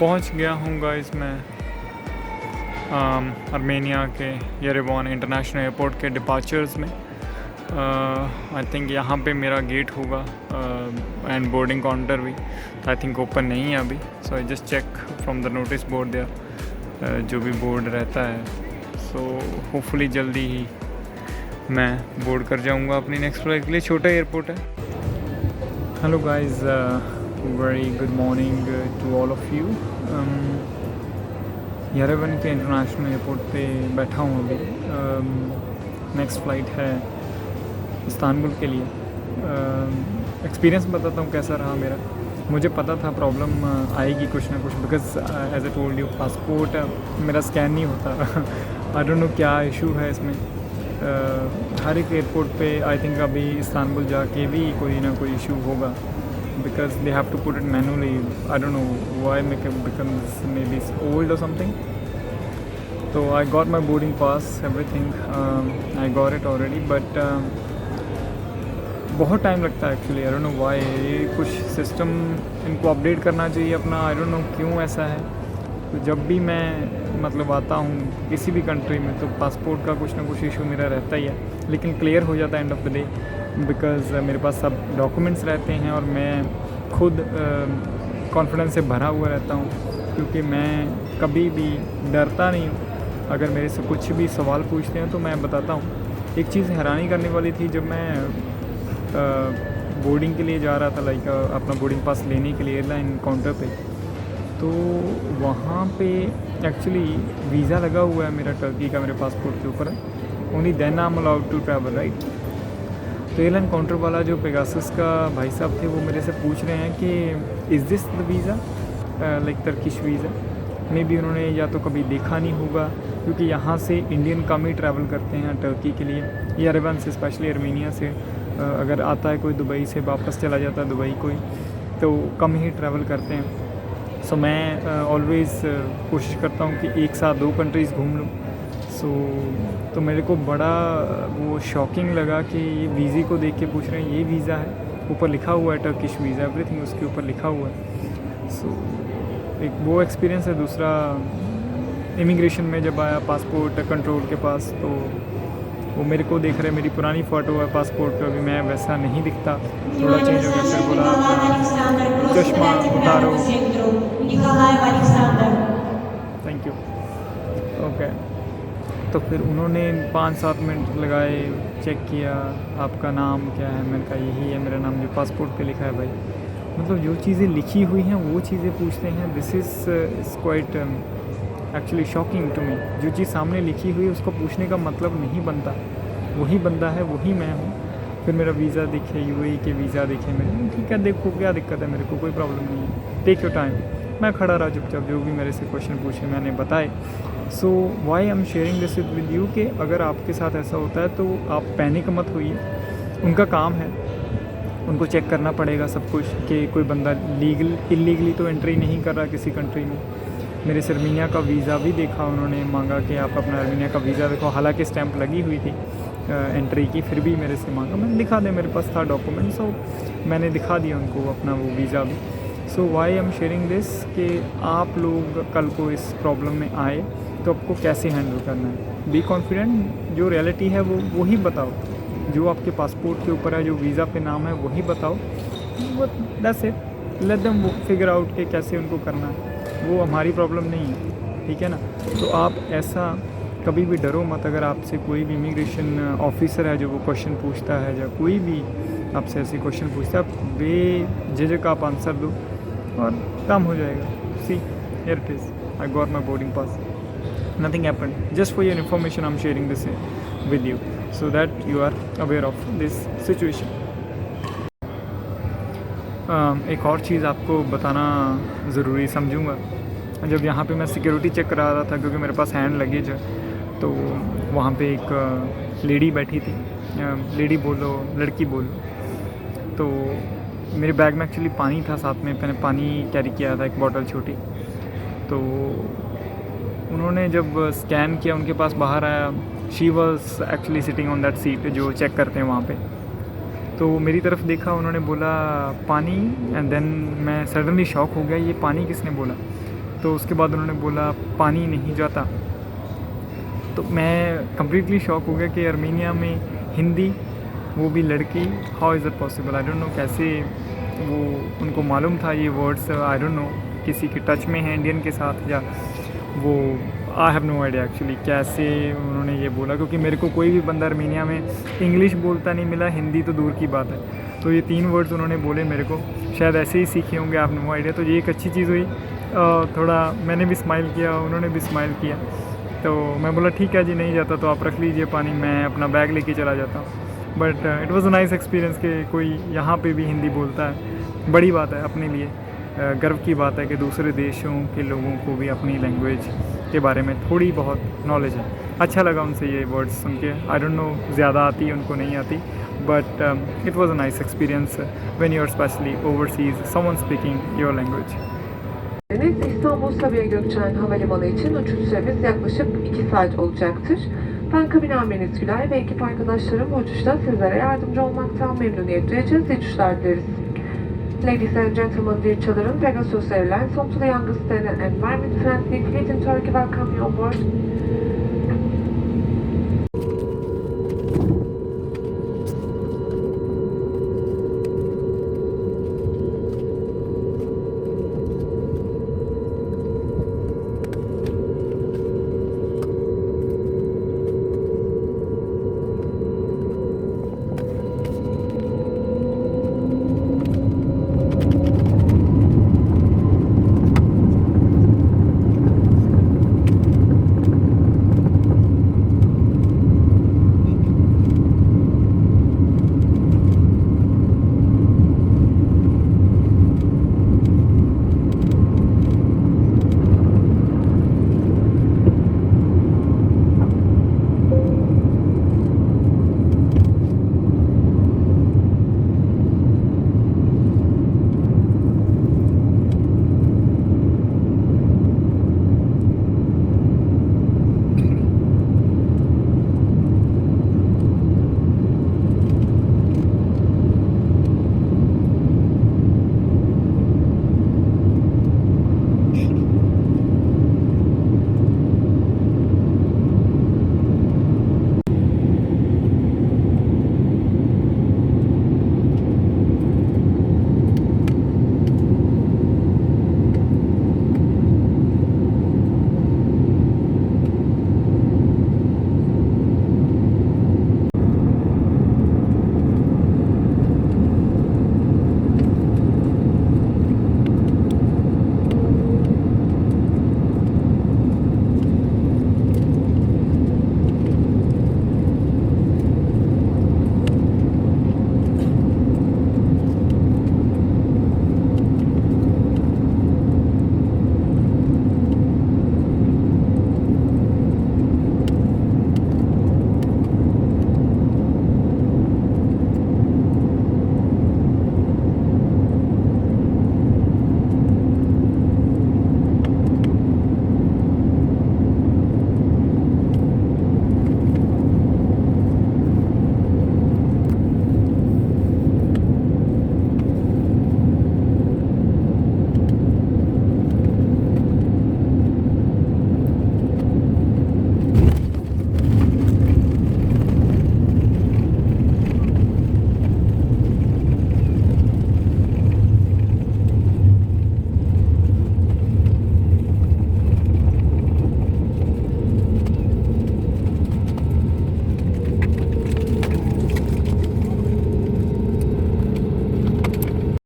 पहुंच गया हूँ गाइस मैं आर्मेनिया के येरेवान इंटरनेशनल एयरपोर्ट के डिपार्चर्स में। आई थिंक यहाँ पे मेरा गेट होगा एंड बोर्डिंग काउंटर भी, आई थिंक ओपन नहीं है अभी। So I just check from the notice board there, जो भी बोर्ड रहता है। सो होपफुली जल्दी ही मैं बोर्ड कर जाऊँगा अपनी नेक्स्ट फ्लाइट के लिए। छोटा एयरपोर्ट है। Hello guys, very good morning to all of you. Yerevan के इंटरनेशनल एयरपोर्ट पे बैठा हूँ अभी। नेक्स्ट फ़्लाइट है इस्तांबुल के लिए। एक्सपीरियंस बताता हूँ कैसा रहा मेरा। मुझे पता था प्रॉब्लम आएगी कुछ ना कुछ, because as I told you passport मेरा स्कैन नहीं होता। आई डोंट नो क्या इशू है इसमें। हर एक एयरपोर्ट पे आई थिंक अभी इस्तांबुल जाके भी कोई ना कोई इशू होगा, because they have to put it manually. I don't know why becomes maybe it's old or something. So I got my boarding pass, everything. I got it already, but बहुत time लगता है actually. I don't know why. ये कुछ system इनको update करना चाहिए अपना। आई don't no क्यों ऐसा है। तो जब भी मैं मतलब आता हूँ किसी भी कंट्री में, तो पासपोर्ट का कुछ ना कुछ इशू मेरा रहता ही है, लेकिन क्लियर हो जाता है end of the day, because मेरे पास सब डॉक्यूमेंट्स रहते हैं और मैं खुद कॉन्फिडेंस से भरा हुआ रहता हूँ, क्योंकि मैं कभी भी डरता नहीं हूँ। अगर मेरे से कुछ भी सवाल पूछते हैं तो मैं बताता हूँ। एक चीज़ हैरानी करने वाली थी, जब मैं बोर्डिंग के लिए जा रहा था, लाइक अपना बोर्डिंग पास लेने के लिए एयरलाइन काउंटर पे, तो वहाँ पे एक्चुअली वीज़ा लगा हुआ है मेरा टर्की का, मेरे पासपोर्ट के ऊपर। Only then I am allowed to travel, right. तो एयरलाइन काउंटर वाला जो पेगासस का भाई साहब थे, वो मेरे से पूछ रहे हैं कि is this the visa, like Turkish visa. May be उन्होंने या तो कभी देखा नहीं होगा, क्योंकि यहाँ से इंडियन कम ही ट्रैवल करते हैं टर्की के लिए। येरेवन से, स्पेशली आर्मेनिया से अगर आता है कोई दुबई से वापस चला जाता है दुबई कोई, तो कम ही ट्रैवल करते हैं। सो मैं ऑलवेज़ कोशिश करता हूँ कि एक साथ 2 कंट्रीज़ घूम लूँ। तो मेरे को बड़ा वो शॉकिंग लगा कि ये वीज़े को देख के पूछ रहे हैं ये वीज़ा है, ऊपर लिखा हुआ है टर्किश वीज़ा, एवरीथिंग उसके ऊपर लिखा हुआ है। सो एक वो एक्सपीरियंस है। दूसरा, इमिग्रेशन में जब आया पासपोर्ट कंट्रोल के पास, तो वो मेरे को देख रहे, मेरी पुरानी फ़ोटो है पासपोर्ट पे, अभी मैं वैसा नहीं दिखता, थोड़ा चेंज हो गया। फिर बोला चश्मा उतारो। Thank you. ओके। तो फिर उन्होंने 5-7 मिनट लगाए, चेक किया आपका नाम क्या है। मैंने कहा यही है मेरा नाम जो पासपोर्ट पे लिखा है भाई। मतलब जो चीज़ें लिखी हुई हैं वो चीज़ें पूछते हैं। This is quite actually shocking to me. जो चीज़ सामने लिखी हुई है उसको पूछने का मतलब नहीं बनता। वही बंदा है, वही मैं हूँ। फिर मेरा वीज़ा दिखे, यूएई के वीज़ा दिखे मेरे, ठीक है देखो क्या दिक्कत है, मेरे को कोई प्रॉब्लम नहीं है, टेक योर टाइम। मैं खड़ा रहा चुपचाप, जो भी मेरे से क्वेश्चन पूछे मैंने बताए। So why I am sharing this with you, कि अगर आपके साथ ऐसा होता है तो आप पैनिक मत होइए। उनका काम है, उनको चेक करना पड़ेगा सब कुछ, कि कोई बंदा इलीगली तो एंट्री नहीं कर रहा किसी कंट्री में। मेरे से आर्मेनिया का वीज़ा भी देखा, उन्होंने मांगा कि आप अपना आर्मेनिया का वीज़ा देखो, हालांकि स्टैंप लगी हुई थी एंट्री की, फिर भी मेरे से मांगा। मैंने दिखा दे, मेरे पास था डॉक्यूमेंट, सो मैंने दिखा दिया उनको अपना वो वीज़ा भी। So why I am sharing this, कि आप लोग कल को इस प्रॉब्लम में आए तो आपको कैसे हैंडल करना है। बी कॉन्फिडेंट, जो रियलिटी है वो ही बताओ, जो आपके पासपोर्ट के ऊपर है, जो वीज़ा पे नाम है वही बताओ। That's it. Let them figure out कि कैसे उनको करना है, वो हमारी प्रॉब्लम नहीं है, ठीक है ना। तो आप ऐसा कभी भी डरो मत। अगर आपसे कोई भी इमिग्रेशन ऑफिसर है जो वो क्वेश्चन पूछता है, या कोई भी आपसे ऐसे क्वेश्चन पूछता है, आप बेझिझक आप आंसर दो और काम हो जाएगा। See here it is, I got my boarding pass, nothing happened. Just for your information I'm sharing this with you, so that you are aware of this situation. एक और चीज़ आपको बताना ज़रूरी समझूंगा। जब यहाँ पे मैं सिक्योरिटी चेक करा रहा था, क्योंकि मेरे पास हैंड लगेज है, तो वहाँ पे एक लेडी बैठी थी, लेडी बोलो लड़की बोलो, तो मेरे बैग में एक्चुअली पानी था साथ में, मैंने पानी कैरी किया था, एक बॉटल छोटी। तो उन्होंने जब स्कैन किया, उनके पास बाहर आया, she was actually sitting on that seat जो चेक करते हैं वहाँ पे। तो मेरी तरफ देखा, उन्होंने बोला पानी, एंड देन मैं सडनली शॉक हो गया, ये पानी किसने बोला। तो उसके बाद उन्होंने बोला पानी नहीं जाता। तो मैं कम्प्लीटली शॉक हो गया कि आर्मीनिया में हिंदी, वो भी लड़की, how is it possible. I don't no कैसे वो उनको मालूम था ये वर्ड्स। आई डोंट नो किसी के टच में है इंडियन के साथ या वो, I have no idea actually कैसे उन्होंने ये बोला, क्योंकि मेरे को कोई भी बंदा आर्मीनिया में इंग्लिश बोलता नहीं मिला, हिंदी तो दूर की बात है। तो ये 3 वर्ड्स उन्होंने बोले मेरे को, शायद ऐसे ही सीखे होंगे, आप नो आइडिया। तो ये एक अच्छी चीज़ हुई। थोड़ा मैंने भी स्माइल किया, उन्होंने भी स्माइल किया। तो मैं बोला ठीक है जी, नहीं जाता तो आप रख लीजिए पानी, मैं अपना बैग लेके चला जाता हूँ। But it was a nice experience कि कोई यहाँ पे भी हिंदी बोलता है। बड़ी बात है अपने लिए, गर्व की बात है कि दूसरे देशों के लोगों को भी अपनी लैंग्वेज के बारे में थोड़ी बहुत नॉलेज है। अच्छा लगा उनसे ये वर्ड्स सुन के। आई डोंट नो ज़्यादा आती है उनको, नहीं आती, but it was a nice experience when you are specially overseas someone speaking your language. İstanbul Sabiha Gökçen Havalimanı için uçuş süremiz yaklaşık 2 saat olacaktır. Ben kabin amiriniz Gülay ve ekip arkadaşlarım bu uçuşta sizlere yardımcı olmaktan memnuniyet duyacağız. İyi uçuşlar dileriz. Ladies and gentlemen, dear children, Pegasus Airlines, home to the youngest and environment-friendly fleet in Turkey, welcome you on board.